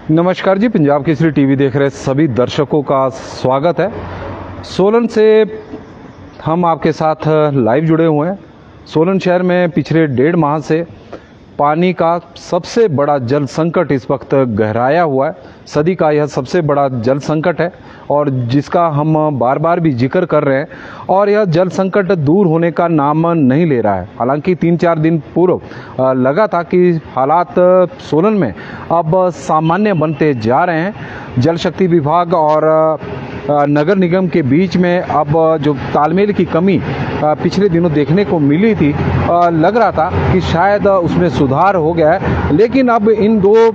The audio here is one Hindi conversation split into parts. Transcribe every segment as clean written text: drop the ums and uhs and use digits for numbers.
नमस्कार जी, पंजाब केसरी टीवी देख रहे सभी दर्शकों का स्वागत है। सोलन से हम आपके साथ लाइव जुड़े हुए हैं। सोलन शहर में पिछले 1.5 माह से पानी का सबसे बड़ा जल संकट इस वक्त गहराया हुआ है। सदी का यह सबसे बड़ा जल संकट है और जिसका हम बार बार भी जिक्र कर रहे हैं, और यह जल संकट दूर होने का नाम नहीं ले रहा है। हालांकि 3-4 दिन पूर्व लगा था कि हालात सोलन में अब सामान्य बनते जा रहे हैं। जल शक्ति विभाग और नगर निगम के बीच में अब जो तालमेल की कमी पिछले दिनों देखने को मिली थी, लग रहा था कि शायद उसमें सुधार हो गया है। लेकिन अब इन दो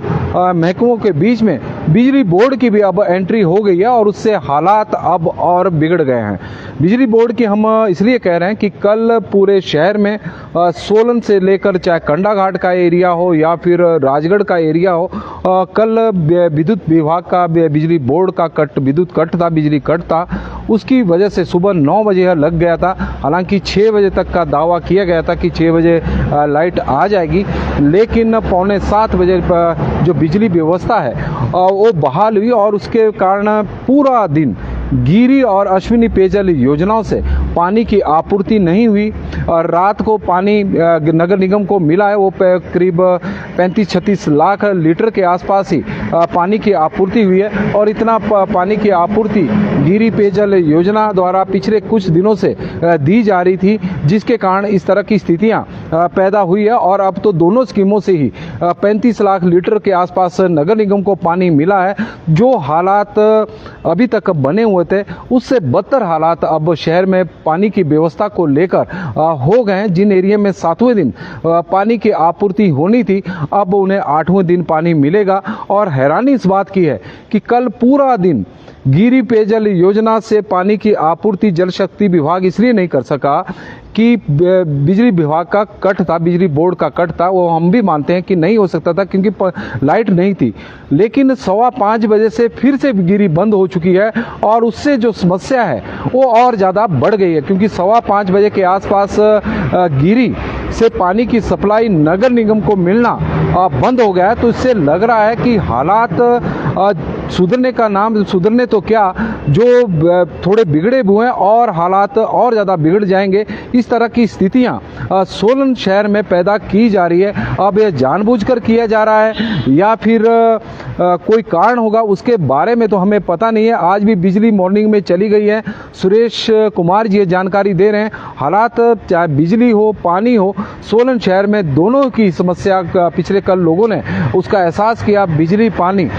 महकमों के बीच में बिजली बोर्ड की भी अब एंट्री हो गई है और उससे हालात अब और बिगड़ गए हैं। बिजली बोर्ड की हम इसलिए कह रहे हैं कि कल पूरे शहर में सोलन से लेकर चाहे कंडाघाट का एरिया हो या फिर राजगढ़ का एरिया हो, कल विद्युत विभाग का बिजली बोर्ड का विद्युत कट था, बिजली कट था। उसकी वजह से सुबह 9 बजे यह लग गया था। हालांकि 6 बजे तक का दावा किया गया था कि 6 बजे लाइट आ जाएगी, लेकिन 6:45 बजे जो बिजली व्यवस्था है वो बहाल हुई और उसके कारण पूरा दिन गिरी और अश्विनी पेयजल योजनाओं से पानी की आपूर्ति नहीं हुई। और रात को पानी नगर निगम को मिला है वो करीब 35-36 लाख लीटर के आसपास ही पानी की आपूर्ति हुई है। और इतना पानी की आपूर्ति गिरी पेयजल योजना द्वारा पिछले कुछ दिनों से दी जा रही थी, जिसके कारण इस तरह की स्थितियां पैदा हुई है। और अब तो दोनों स्कीमों से ही 35 लाख लीटर के आसपास नगर निगम को पानी मिला है। जो हालात अभी तक बने हुए थे उससे बदतर हालात अब शहर में पानी की व्यवस्था को लेकर हो गए हैं। जिन एरिया में 7वें दिन पानी की आपूर्ति होनी थी, अब उन्हें 8वें दिन पानी मिलेगा। और हैरानी इस बात की है कि कल पूरा दिन गिरी पेयजल योजना से पानी की आपूर्ति जल शक्ति विभाग इसलिए नहीं कर सका कि बिजली विभाग का कट था, बिजली बोर्ड का कट था। वो हम भी मानते हैं कि नहीं हो सकता था क्योंकि लाइट नहीं थी। लेकिन 5:15 बजे से फिर से गिरी बंद हो चुकी है और उससे जो समस्या है वो और ज़्यादा बढ़ गई है, क्योंकि 5:15 बजे के आसपास गिरी से पानी की सप्लाई नगर निगम को मिलना बंद हो गया है। तो इससे लग रहा है कि हालात सुधरने का नाम, सुधरने तो क्या, जो थोड़े बिगड़े हुए हैं और हालात और ज़्यादा बिगड़ जाएंगे। इस तरह की स्थितियां सोलन शहर में पैदा की जा रही है। अब यह जानबूझकर किया जा रहा है या फिर कोई कारण होगा, उसके बारे में तो हमें पता नहीं है। आज भी बिजली मॉर्निंग में चली गई है। सुरेश कुमार जी ये जानकारी दे रहे हैं। हालात चाहे बिजली हो, पानी हो, सोलन शहर में दोनों की समस्या पिछले कल लोगों ने उसका एहसास किया। बिजली पानी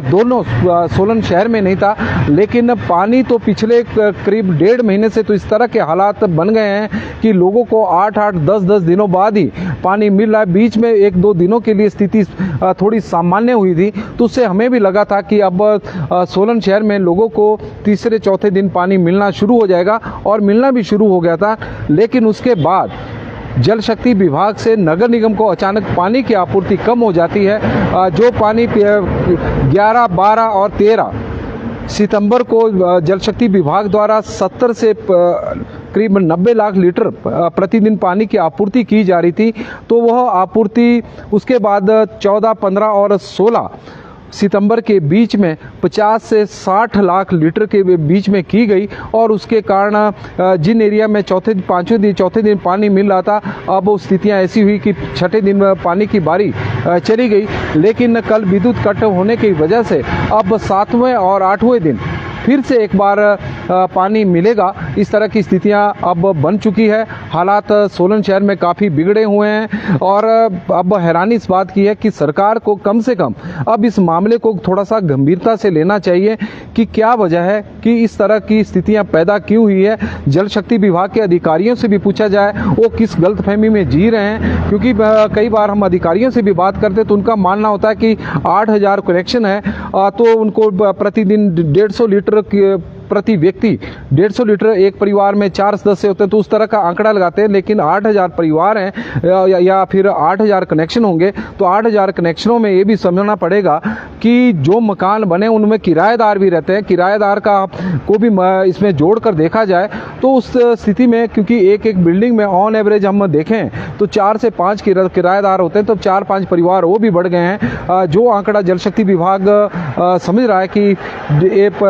दोनों सोलन शहर में नहीं था, लेकिन पानी तो पिछले करीब 1.5 महीने से तो इस तरह के हालात बन गए हैं कि लोगों को 8-8, 10-10 दिनों बाद ही पानी मिल रहा है। बीच में 1-2 दिनों के लिए स्थिति थोड़ी सामान्य हुई थी, तो उससे हमें भी लगा था कि अब सोलन शहर में लोगों को तीसरे-चौथे दिन पानी मिलना शुरू हो जाएगा, और मिलना भी शुरू हो गया था। लेकिन उसके बाद जल शक्ति विभाग से नगर निगम को अचानक पानी की आपूर्ति कम हो जाती है। जो पानी 11, 12 और 13 सितंबर को जल शक्ति विभाग द्वारा 70 से करीब 90 लाख लीटर प्रतिदिन पानी की आपूर्ति की जा रही थी, तो वह आपूर्ति उसके बाद 14, 15 और 16 सितंबर के बीच में 50 से 60 लाख लीटर के बीच में की गई। और उसके कारण जिन एरिया में चौथे दिन पानी मिल रहा था, अब वो स्थितियां ऐसी हुई कि 6ठे दिन पानी की बारी चली गई। लेकिन कल विद्युत कट होने की वजह से अब 7वें और 8वें दिन फिर से एक बार पानी मिलेगा। इस तरह की स्थितियां अब बन चुकी है। हालात सोलन शहर में काफ़ी बिगड़े हुए हैं और अब हैरानी इस बात की है कि सरकार को कम से कम अब इस मामले को थोड़ा सा गंभीरता से लेना चाहिए कि क्या वजह है कि इस तरह की स्थितियां पैदा क्यों हुई है। जल शक्ति विभाग के अधिकारियों से भी पूछा जाए वो किस गलतफहमी में जी रहे हैं, क्योंकि कई बार हम अधिकारियों से भी बात करते तो उनका मानना होता है कि 8,000 कनेक्शन है तो उनको प्रतिदिन 150 लीटर प्रति व्यक्ति 150 लीटर, एक परिवार में 4 सदस्य होते हैं तो उस तरह का आंकड़ा लगाते हैं, लेकिन 8000 परिवार हैं या फिर 8000 कनेक्शन होंगे, तो 8000 कनेक्शनों में ये भी समझना पड़ेगा कि जो मकान बने उनमें किराएदार भी रहते हैं। किराएदार का को भी इसमें जोड़कर देखा जाए तो उस स्थिति में, क्योंकि एक बिल्डिंग में ऑन एवरेज हम देखें तो 4 से 5 किराएदार होते हैं, तो 4-5 परिवार वो भी बढ़ गए हैं। जो आंकड़ा जल शक्ति विभाग समझ रहा है कि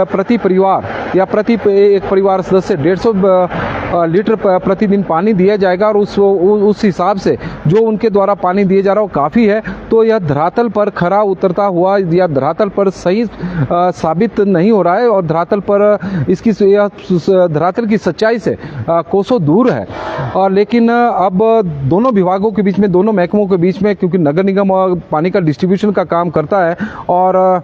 प्रति परिवार या प्रति एक परिवार सदस्य 150 लीटर प्रतिदिन पानी दिया जाएगा, और उस हिसाब से जो उनके द्वारा पानी दिया जा रहा है वो काफ़ी है। तो यह धरातल पर खरा उतरता हुआ या धरातल पर सही साबित नहीं हो रहा है, और धरातल पर इसकी धरातल की सच्चाई से कोसों दूर है। और लेकिन अब दोनों विभागों के बीच में, दोनों महकमों के बीच में, क्योंकि नगर निगम पानी का डिस्ट्रीब्यूशन का काम करता है और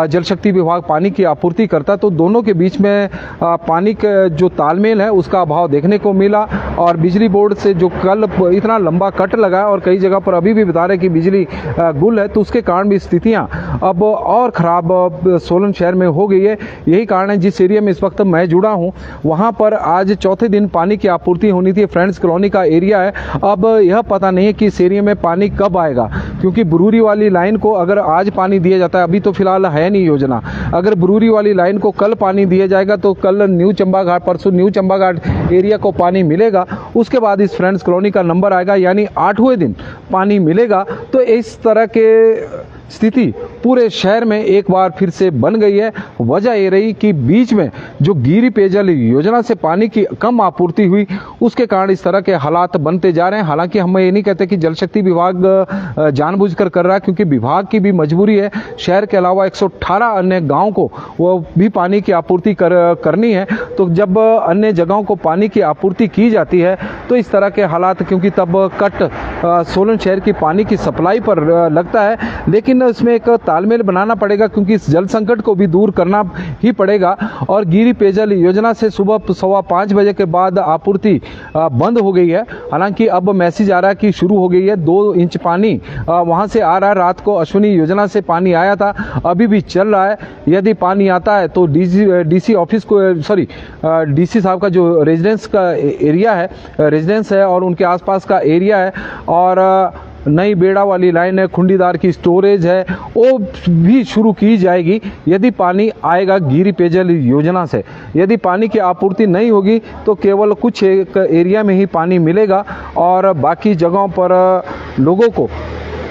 जल शक्ति विभाग पानी की आपूर्ति करता है, तो दोनों के बीच में पानी का जो तालमेल है उसका अभाव देखने को मिला। और बिजली बोर्ड से जो कल इतना लंबा कट लगा और कई जगह पर अभी भी बता रहे कि बिजली गुल है, तो उसके कारण भी स्थितियां अब और ख़राब सोलन शहर में हो गई है। यही कारण है जिस एरिया में इस वक्त मैं जुड़ा हूं वहां पर आज चौथे दिन पानी की आपूर्ति होनी थी। फ्रेंड्स कॉलोनी का एरिया है। अब यह पता नहीं है कि इस एरिया में पानी कब आएगा, क्योंकि बुरूरी वाली लाइन को अगर आज पानी दिया जाता है, अभी तो फिलहाल है नहीं योजना, अगर बुरूरी वाली लाइन को कल पानी दिया जाएगा तो कल न्यू चंबा घाट, परसों न्यू चंबा घाट एरिया को पानी मिलेगा। उसके बाद इस फ्रेंड्स कॉलोनी का नंबर आएगा, यानी 8वें दिन पानी मिलेगा। तो इस तरह के स्थिति पूरे शहर में एक बार फिर से बन गई है। वजह ये रही कि बीच में जो गिरी पेयजल योजना से पानी की कम आपूर्ति हुई, उसके कारण इस तरह के हालात बनते जा रहे हैं। हालांकि हम ये नहीं कहते कि जल शक्ति विभाग जानबूझकर कर रहा है, क्योंकि विभाग की भी मजबूरी है। शहर के अलावा 118 अन्य गाँव को वो भी पानी की आपूर्ति करनी है। तो जब अन्य जगहों को पानी की आपूर्ति की जाती है तो इस तरह के हालात, क्योंकि तब कट सोलन शहर की पानी की सप्लाई पर लगता है। लेकिन इसमें एक तालमेल बनाना पड़ेगा, क्योंकि इस जल संकट को भी दूर करना ही पड़ेगा। और गिरी पेयजल योजना से सुबह 5:15 बजे के बाद आपूर्ति बंद हो गई है। हालांकि अब मैसेज आ रहा है कि शुरू हो गई है। 2 इंच पानी वहां से आ रहा है। रात को अश्विनी योजना से पानी आया था, अभी भी चल रहा है। यदि पानी आता है तो डीसी ऑफिस को, डीसी साहब का जो रेजिडेंस का एरिया है, रेजिडेंस है और उनके आसपास का एरिया है, और नई बेड़ा वाली लाइन है, खुंडीदार की स्टोरेज है, वो भी शुरू की जाएगी यदि पानी आएगा गिरी पेयजल योजना से। यदि पानी की आपूर्ति नहीं होगी तो केवल कुछ एक एरिया में ही पानी मिलेगा और बाकी जगहों पर लोगों को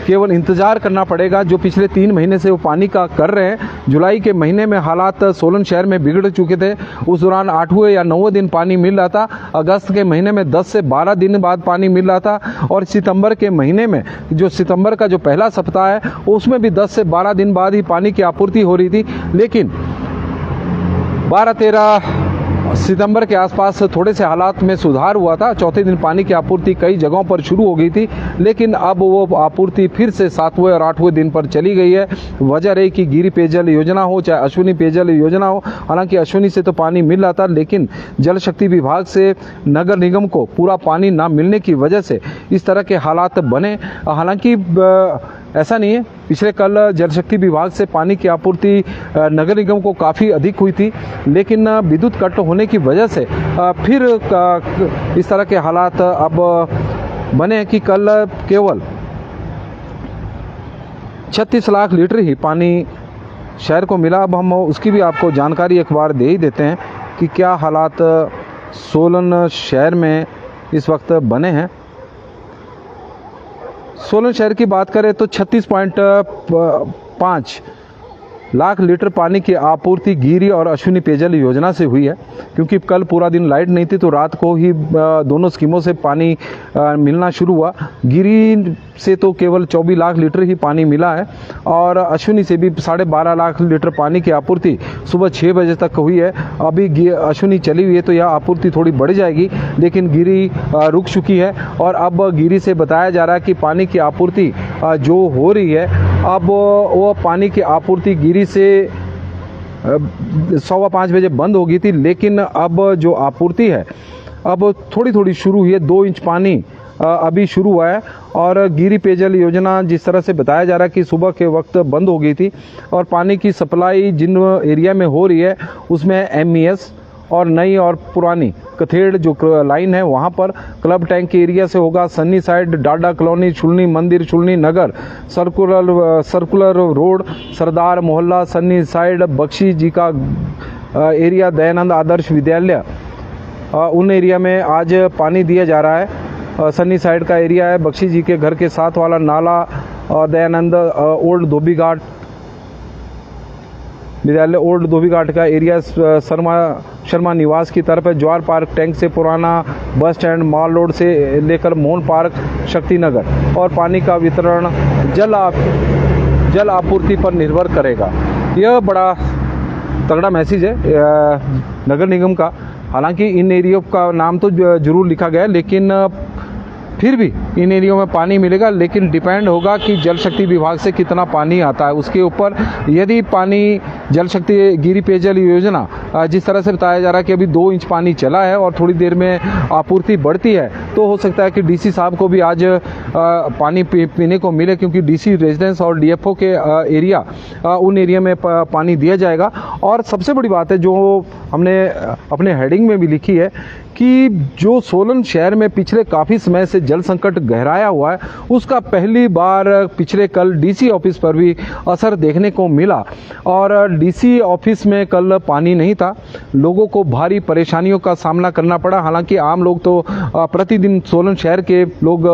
केवल इंतज़ार करना पड़ेगा, जो पिछले 3 महीने से वो पानी का कर रहे हैं। जुलाई के महीने में हालात सोलन शहर में बिगड़ चुके थे। उस दौरान 8वें या 9वें दिन पानी मिल रहा था। अगस्त के महीने में 10 से 12 दिन बाद पानी मिल रहा था, और सितंबर के महीने में, जो सितंबर का जो पहला सप्ताह है, उसमें भी 10 से 12 दिन बाद ही पानी की आपूर्ति हो रही थी। लेकिन 12-13 सितंबर के आसपास थोड़े से हालात में सुधार हुआ था। चौथे दिन पानी की आपूर्ति कई जगहों पर शुरू हो गई थी, लेकिन अब वो आपूर्ति फिर से 7वें और 8वें दिन पर चली गई है। वजह रही कि गिरी पेयजल योजना हो चाहे अश्विनी पेयजल योजना हो। हालांकि अश्विनी से तो पानी मिल रहा था, लेकिन जल शक्ति विभाग से नगर निगम को पूरा पानी ना मिलने की वजह से इस तरह के हालात बने। हालांकि ऐसा नहीं है, पिछले कल जल शक्ति विभाग से पानी की आपूर्ति नगर निगम को काफ़ी अधिक हुई थी, लेकिन विद्युत कट होने की वजह से फिर इस तरह के हालात अब बने कि कल केवल 36 लाख लीटर ही पानी शहर को मिला। अब हम उसकी भी आपको जानकारी एक बार दे ही देते हैं कि क्या हालात सोलन शहर में इस वक्त बने हैं। सोलन शहर की बात करें तो 36.5 लाख लीटर पानी की आपूर्ति गिरी और अश्विनी पेयजल योजना से हुई है। क्योंकि कल पूरा दिन लाइट नहीं थी तो रात को ही दोनों स्कीमों से पानी मिलना शुरू हुआ। गिरी से तो केवल 24 लाख लीटर ही पानी मिला है, और अश्विनी से भी 12.5 लाख लीटर पानी की आपूर्ति सुबह 6 बजे तक हुई है। अभी अश्विनी चली हुई है तो यह आपूर्ति थोड़ी बढ़ जाएगी, लेकिन गिरी रुक चुकी है। और अब गिरी से बताया जा रहा है कि पानी की आपूर्ति जो हो रही है, अब वो पानी की आपूर्ति गिरी से 5:15 बजे बंद हो गई थी, लेकिन अब जो आपूर्ति है अब थोड़ी थोड़ी शुरू हुई है। 2 इंच पानी अभी शुरू हुआ है। और गिरी पेयजल योजना जिस तरह से बताया जा रहा है कि सुबह के वक्त बंद हो गई थी और पानी की सप्लाई जिन एरिया में हो रही है उसमें MES और नई और पुरानी कथेड़ जो लाइन है वहाँ पर क्लब टैंक के एरिया से होगा, सन्नी साइड, डाडा कॉलोनी, चुलनी मंदिर, चुलनी नगर, सर्कुलर रोड, सरदार मोहल्ला, सन्नी साइड, बख्शी जी का एरिया, दयानंद आदर्श विद्यालय, उन एरिया में आज पानी दिया जा रहा है। सन्नी साइड का एरिया है, बख्शी जी के घर के साथ वाला नाला, दयानंद ओल्ड धोबी घाट विद्यालय, ओल्ड धोबी घाट का एरिया शर्मा निवास की तरफ है, जवार पार्क टैंक से पुराना बस स्टैंड, माल रोड से लेकर मोहन पार्क, शक्ति नगर। और पानी का वितरण जल आपूर्ति पर निर्भर करेगा। यह बड़ा तगड़ा मैसेज है नगर निगम का। हालांकि इन एरियो का नाम तो जरूर लिखा गया है, लेकिन फिर भी इन एरियो में पानी मिलेगा, लेकिन डिपेंड होगा कि जल शक्ति विभाग से कितना पानी आता है उसके ऊपर। यदि पानी जल शक्ति गिरी पेयजल योजना जिस तरह से बताया जा रहा है कि अभी 2 इंच पानी चला है और थोड़ी देर में आपूर्ति बढ़ती है, तो हो सकता है कि DC साहब को भी आज पानी पीने को मिले, क्योंकि DC रेजिडेंस और DFO के एरिया उन एरिया में पानी दिया जाएगा। और सबसे बड़ी बात है जो हमने अपने हेडिंग में भी लिखी है कि जो सोलन शहर में पिछले काफ़ी समय से जल संकट गहराया हुआ है, उसका पहली बार पिछले कल DC ऑफिस पर भी असर देखने को मिला। और DC ऑफिस में कल पानी नहीं था, लोगों को भारी परेशानियों का सामना करना पड़ा। हालांकि आम लोग तो प्रतिदिन सोलन शहर के लोग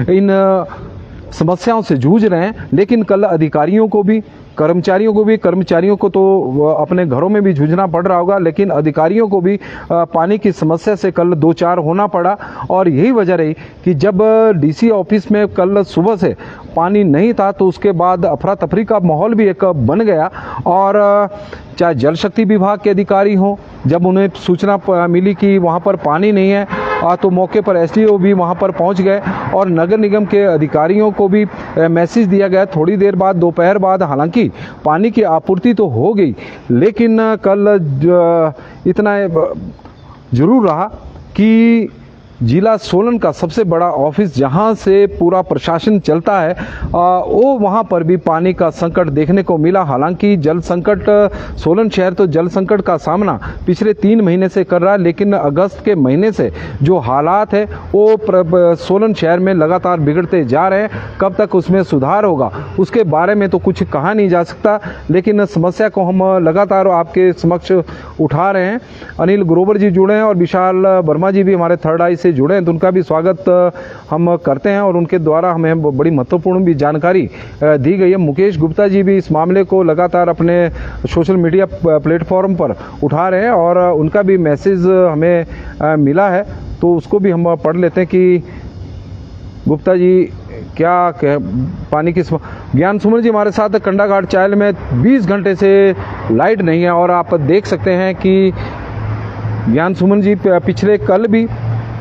इन समस्याओं से जूझ रहे हैं, लेकिन कल अधिकारियों को तो अपने घरों में भी जूझना पड़ रहा होगा, लेकिन अधिकारियों को भी पानी की समस्या से कल 2-4 होना पड़ा। और यही वजह रही कि जब DC ऑफिस में कल सुबह से पानी नहीं था तो उसके बाद अफरा तफरी का माहौल भी एक बन गया। और चाहे जल शक्ति विभाग के अधिकारी हों, जब उन्हें सूचना मिली कि वहाँ पर पानी नहीं है तो मौके पर SDO भी वहाँ पर पहुँच गए और नगर निगम के अधिकारियों को भी मैसेज दिया गया। थोड़ी देर बाद दोपहर बाद हालांकि पानी की आपूर्ति तो हो गई, लेकिन कल इतना जरूर रहा कि जिला सोलन का सबसे बड़ा ऑफिस जहां से पूरा प्रशासन चलता है वो वहां पर भी पानी का संकट देखने को मिला। हालांकि जल संकट, सोलन शहर तो जल संकट का सामना पिछले 3 महीने से कर रहा है, लेकिन अगस्त के महीने से जो हालात है वो सोलन शहर में लगातार बिगड़ते जा रहे हैं। कब तक उसमें सुधार होगा उसके बारे में तो कुछ कहा नहीं जा सकता, लेकिन समस्या को हम लगातार आपके समक्ष उठा रहे हैं। अनिल ग्रोवर जी जुड़े हैं और विशाल वर्मा जी भी हमारे थर्ड आई से जुड़े हैं, तो उनका भी स्वागत हम करते हैं और उनके द्वारा हमें बड़ी महत्वपूर्ण भी जानकारी दी गई है। मुकेश गुप्ता जी भी इस मामले को लगातार अपने सोशल मीडिया प्लेटफॉर्म पर उठा रहे हैं और उनका भी मैसेज हमें मिला है, तो उसको भी हम पढ़ लेते हैं कि गुप्ता जी क्या पानी की ज्ञान सुमन जी हमारे साथ कंडाघाट चायल में 20 घंटे से लाइट नहीं है और आप देख सकते हैं कि ज्ञान सुमन जी पिछले कल भी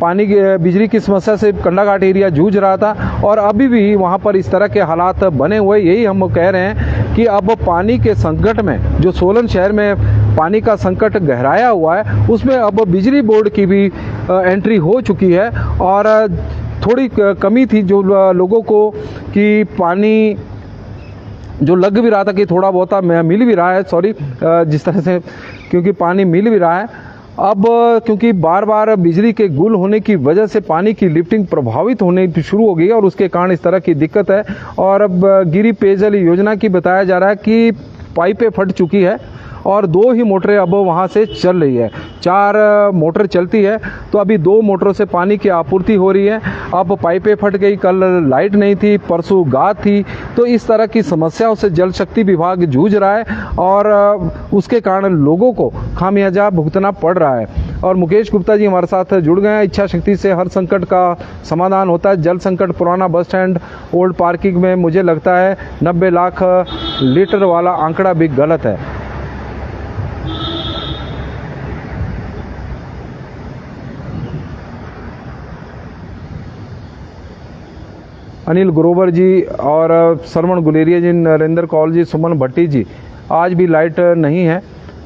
पानी बिजली की समस्या से कंडाघाट एरिया जूझ रहा था और अभी भी वहाँ पर इस तरह के हालात बने हुए। यही हम कह रहे हैं कि अब पानी के संकट में जो सोलन शहर में पानी का संकट गहराया हुआ है उसमें अब बिजली बोर्ड की भी एंट्री हो चुकी है। और थोड़ी कमी थी जो लोगों को कि पानी जो लग भी रहा था कि थोड़ा बहुत मिल भी रहा है, जिस तरह से क्योंकि पानी मिल भी रहा है। अब क्योंकि बार बार बिजली के गुल होने की वजह से पानी की लिफ्टिंग प्रभावित होने शुरू हो गई है और उसके कारण इस तरह की दिक्कत है। और अब गिरी पेयजल योजना की बताया जा रहा है कि पाइपें फट चुकी है और 2 ही मोटरें अब वहाँ से चल रही है। 4 मोटर चलती है तो अभी 2 मोटरों से पानी की आपूर्ति हो रही है। अब पाइपें फट गई, कल लाइट नहीं थी, परसों गाद थी, तो इस तरह की समस्याओं से जल शक्ति विभाग जूझ रहा है और उसके कारण लोगों को खामियाजा भुगतना पड़ रहा है। और मुकेश गुप्ता जी हमारे साथ जुड़ गए हैं। इच्छा शक्ति से हर संकट का समाधान होता है। जल संकट पुराना बस स्टैंड ओल्ड पार्किंग में मुझे लगता है 90 लाख लीटर वाला आंकड़ा भी गलत है। अनिल ग्रोवर जी और श्रवण गुलेरिया जी, नरेंद्र कौल जी, सुमन भट्टी जी, आज भी लाइट नहीं है।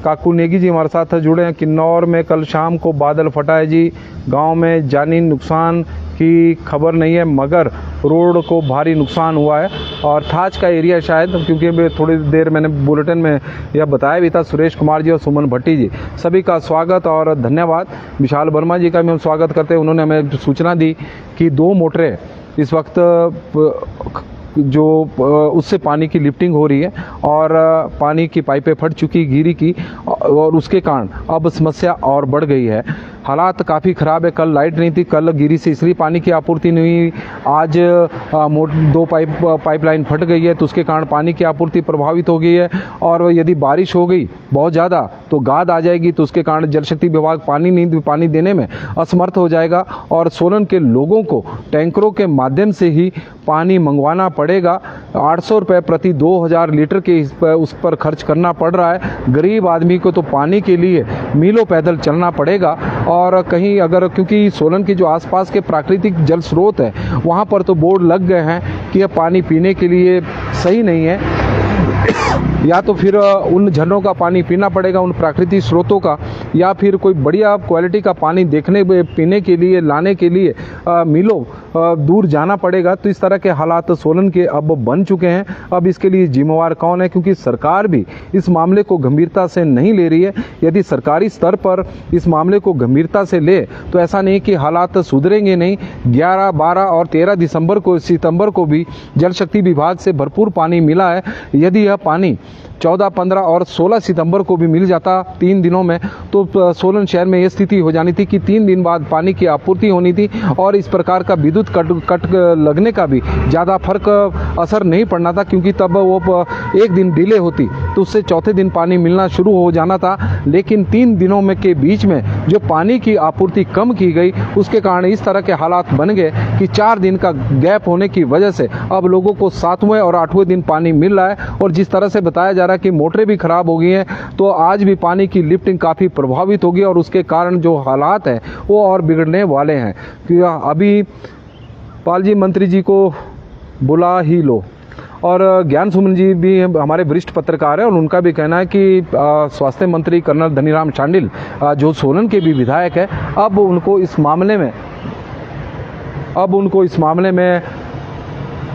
काकू नेगी जी हमारे साथ जुड़े हैं। किन्नौर में कल शाम को बादल फटा है जी, गांव में जानी नुकसान की खबर नहीं है, मगर रोड को भारी नुकसान हुआ है। और थाच का एरिया शायद, क्योंकि थोड़ी देर मैंने बुलेटिन में यह बताया भी था। सुरेश कुमार जी और सुमन भट्टी जी, सभी का स्वागत और धन्यवाद। विशाल वर्मा जी का भी हम स्वागत करते हैं। उन्होंने हमें सूचना दी कि 2 मोटरें इस वक्त जो उससे पानी की लिफ्टिंग हो रही है और पानी की पाइपें फट चुकी गिरी की, और उसके कारण अब समस्या और बढ़ गई है। हालात काफ़ी ख़राब है। कल लाइट नहीं थी, कल गिरी से इसलिए पानी की आपूर्ति नहीं हुई। आज 2 पाइपलाइन फट गई है, तो उसके कारण पानी की आपूर्ति प्रभावित हो गई है। और यदि बारिश हो गई बहुत ज़्यादा तो गाद आ जाएगी, तो उसके कारण जल शक्ति विभाग पानी देने में असमर्थ हो जाएगा। और सोलन के लोगों को टैंकरों के माध्यम से ही पानी मंगवाना पड़ेगा। 800 रुपये प्रति 2000 लीटर के उस पर खर्च करना पड़ रहा है। गरीब आदमी को तो पानी के लिए मीलों पैदल चलना पड़ेगा। और कहीं अगर, क्योंकि सोलन के जो आसपास के प्राकृतिक जल स्रोत है वहाँ पर तो बोर्ड लग गए हैं कि यह पानी पीने के लिए सही नहीं है, या तो फिर उन झरनों का पानी पीना पड़ेगा, उन प्राकृतिक स्रोतों का, या फिर कोई बढ़िया क्वालिटी का पानी पीने के लिए लाने के लिए मीलों दूर जाना पड़ेगा। तो इस तरह के हालात सोलन के अब बन चुके हैं। अब इसके लिए जिम्मेवार कौन है, क्योंकि सरकार भी इस मामले को गंभीरता से नहीं ले रही है। यदि सरकारी स्तर पर इस मामले को गंभीरता से ले तो ऐसा नहीं कि हालात सुधरेंगे नहीं। 11, 12 और 13 सितंबर को भी जल शक्ति विभाग से भरपूर पानी मिला है। यदि यह पानी 14, 15 और 16 सितंबर को भी मिल जाता 3 दिनों में, तो सोलन शहर में ये स्थिति हो जानी थी कि 3 दिन बाद पानी की आपूर्ति होनी थी और इस प्रकार का विद्युत कट लगने का भी ज़्यादा फर्क असर नहीं पड़ना था, क्योंकि तब वो 1 दिन डिले होती तो उससे चौथे दिन पानी मिलना शुरू हो जाना था। लेकिन 3 दिनों में के बीच में जो पानी की आपूर्ति कम की गई, उसके कारण इस तरह के हालात बन गए कि 4 दिन का गैप होने की वजह से अब लोगों को 7वें और 8वें दिन पानी मिल रहा है। और जिस तरह से बताया जा रहा है कि मोटरें भी खराब हो गई हैं, तो आज भी पानी की लिफ्टिंग काफ़ी प्रभावित होगी और उसके कारण जो हालात हैं वो और बिगड़ने वाले हैं। अभी पाल जी मंत्री जी को बुला ही लो। और ज्ञान सुमन जी भी हमारे वरिष्ठ पत्रकार हैं और उनका भी कहना है कि स्वास्थ्य मंत्री कर्नल धनीराम शांडिल जो सोलन के भी विधायक है, अब उनको इस मामले में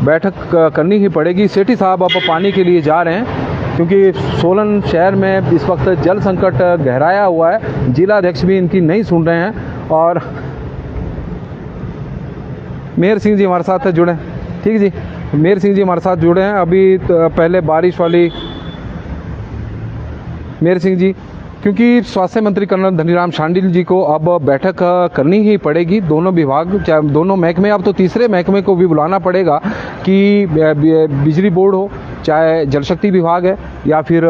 बैठक करनी ही पड़ेगी। सेठी साहब अब पानी के लिए जा रहे हैं, क्योंकि सोलन शहर में इस वक्त जल संकट गहराया हुआ है। जिलाध्यक्ष भी इनकी नहीं सुन रहे हैं। और मेहर सिंह जी हमारे साथ जुड़े हैं। ठीक जी, मेहर सिंह जी हमारे साथ जुड़े हैं। अभी पहले बारिश वाली मेहर सिंह जी, क्योंकि स्वास्थ्य मंत्री कर्नल धनीराम शांडिल जी को अब बैठक करनी ही पड़ेगी। दोनों विभाग, चाहे दोनों महकमे, अब तो तीसरे महकमे को भी बुलाना पड़ेगा कि बिजली बोर्ड हो, चाहे जल शक्ति विभाग है या फिर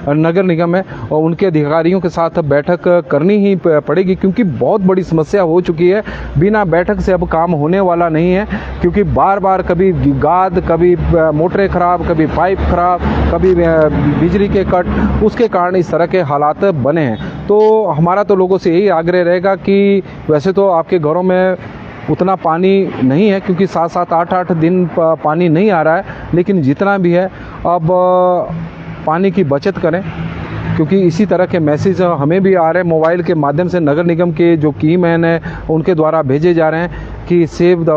नगर निगम है, और उनके अधिकारियों के साथ बैठक करनी ही पड़ेगी, क्योंकि बहुत बड़ी समस्या हो चुकी है। बिना बैठक से अब काम होने वाला नहीं है, क्योंकि बार बार कभी गाद, कभी मोटरें खराब, कभी पाइप खराब, कभी बिजली के कट, उसके कारण इस तरह के हालात बने हैं। तो हमारा तो लोगों से यही आग्रह रहेगा कि वैसे तो आपके घरों में उतना पानी नहीं है, क्योंकि 7-7, 8-8 दिन पानी नहीं आ रहा है, लेकिन जितना भी है अब पानी की बचत करें, क्योंकि इसी तरह के मैसेज हमें भी आ रहे हैं मोबाइल के माध्यम से। नगर निगम के जो की मैन है उनके द्वारा भेजे जा रहे हैं कि सेव द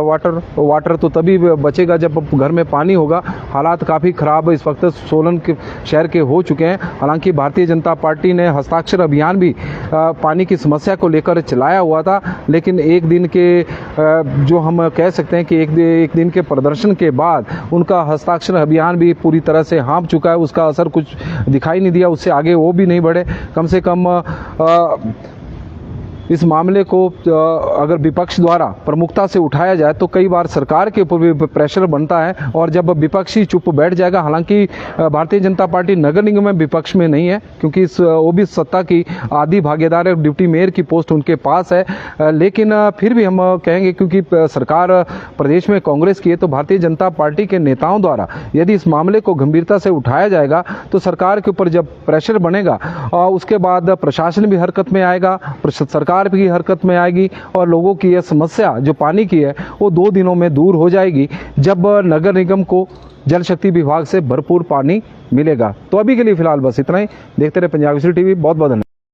वाटर तो तभी बचेगा जब घर में पानी होगा। हालात काफ़ी ख़राब इस वक्त सोलन के शहर के हो चुके हैं। हालांकि भारतीय जनता पार्टी ने हस्ताक्षर अभियान भी पानी की समस्या को लेकर चलाया हुआ था, लेकिन एक दिन के जो हम कह सकते हैं कि एक दिन के प्रदर्शन के बाद उनका हस्ताक्षर अभियान भी पूरी तरह से हाँप चुका है। उसका असर कुछ दिखाई नहीं दिया, उससे आगे वो भी नहीं बढ़े। कम से कम इस मामले को अगर विपक्ष द्वारा प्रमुखता से उठाया जाए तो कई बार सरकार के ऊपर भी प्रेशर बनता है, और जब विपक्ष ही चुप बैठ जाएगा, हालांकि भारतीय जनता पार्टी नगर निगम में विपक्ष में नहीं है, क्योंकि वो भी सत्ता की आधी भागीदार है, डिप्टी मेयर की पोस्ट उनके पास है, लेकिन फिर भी हम कहेंगे क्योंकि सरकार प्रदेश में कांग्रेस की है, तो भारतीय जनता पार्टी के नेताओं द्वारा यदि इस मामले को गंभीरता से उठाया जाएगा तो सरकार के ऊपर जब प्रेशर बनेगा उसके बाद प्रशासन भी हरकत में आएगा, सरकार भी हरकत में आएगी, और लोगों की यह समस्या जो पानी की है वो 2 दिनों में दूर हो जाएगी जब नगर निगम को जल शक्ति विभाग से भरपूर पानी मिलेगा। तो अभी के लिए फिलहाल बस इतना ही। देखते रहे पंजाब केसरी टीवी। बहुत बहुत धन्यवाद।